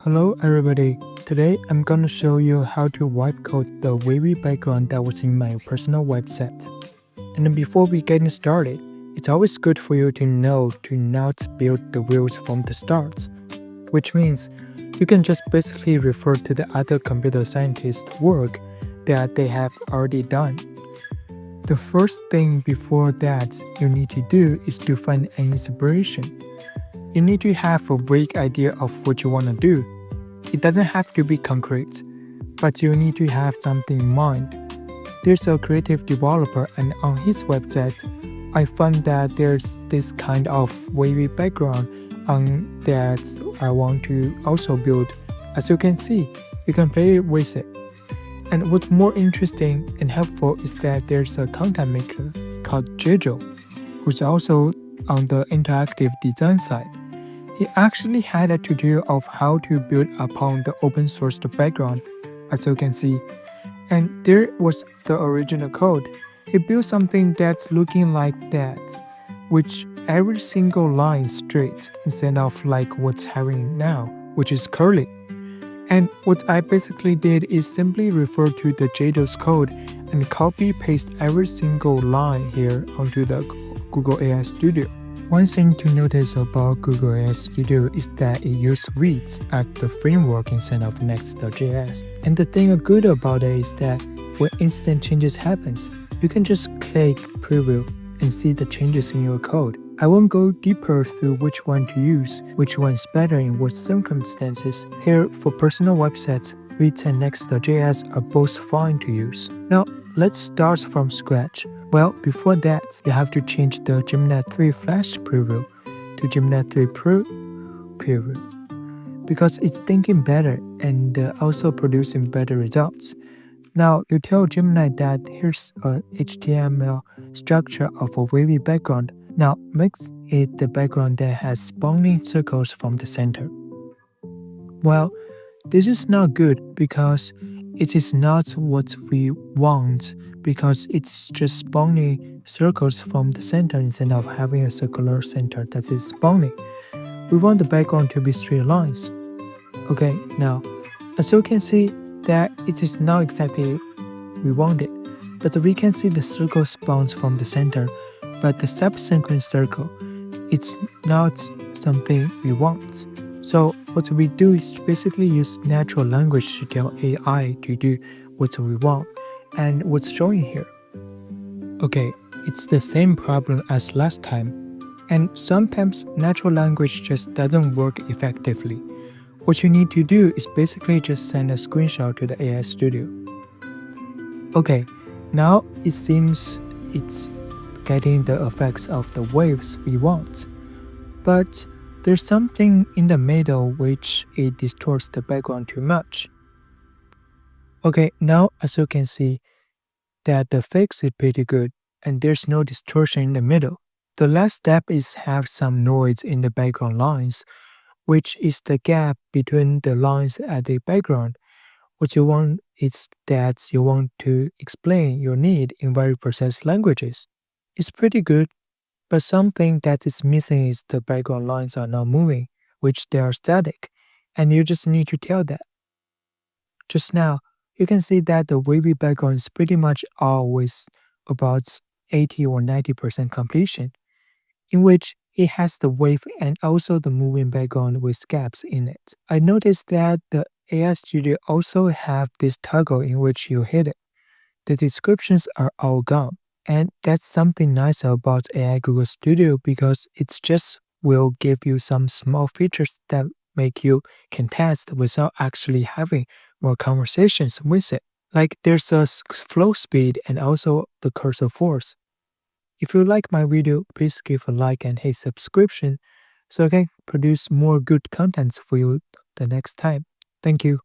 Hello everybody, today I'm gonna show you how to wipe code the wavy background that was in my personal website. And before we get started, it's always good for you to know to not build the wheels from the start, which means you can just basically refer to the other computer scientists' work that they have already done. The first thing before that you need to do is to find an inspiration. You need to have a vague idea of what you want to do. It doesn't have to be concrete, but you need to have something in mind. There's a creative developer, and on his website, I found that there's this kind of wavy background on that I want to also build. As you can see, you can play with it. And what's more interesting and helpful is that there's a content maker called Jejo, who's also on the interactive design side. He actually had a tutorial of how to build upon the open source background, as you can see. And there was the original code. He built something that's looking like that, which every single line is straight instead of like what's happening now, which is curly. And what I basically did is simply refer to the JDOS code and copy paste every single line here onto the Google AI Studio. One thing to notice about Google AI Studio is that it uses Weeds as the framework instead of Next.js. And the thing good about it is that when instant changes happens, you can just click preview and see the changes in your code. I won't go deeper through which one to use, which one is better in what circumstances. Here, for personal websites, Weeds and Next.js are both fine to use. Now, let's start from scratch. Well, before that, you have to change the Gemini 3 Flash preview to Gemini 3 Pro preview because it's thinking better and also producing better results. Now, you tell Gemini that here's a HTML structure of a wavy background. Now, make it the background that has spawning circles from the center. Well, this is not good because it is not what we want, because it's just spawning circles from the center instead of having a circular center that is spawning. We want the background to be straight lines. Okay, now, as you can see that it is not exactly we want it, but we can see the circle spawns from the center, but the subsequent circle, it's not something we want. So what we do is basically use natural language to tell AI to do what we want and what's showing here. Okay, it's the same problem as last time. And sometimes natural language just doesn't work effectively. What you need to do is basically just send a screenshot to the AI Studio. Okay, now it seems it's getting the effects of the waves we want. But there's something in the middle which it distorts the background too much. Okay, now as you can see that the fix is pretty good and there's no distortion in the middle. The last step is have some noise in the background lines, which is the gap between the lines at the background. What you want is that you want to explain your need in very precise languages. It's pretty good. But something that is missing is the background lines are not moving, which they are static, and you just need to tell that. Just now, you can see that the wavy background is pretty much always about 80 or 90% completion, in which it has the wave and also the moving background with gaps in it. I noticed that the AI Studio also have this toggle in which you hit it. The descriptions are all gone. And that's something nice about AI Google Studio because it just will give you some small features that make you can test without actually having more conversations with it. Like there's a flow speed and also the cursor force. If you like my video, please give a like and hit subscription so I can produce more good contents for you the next time. Thank you.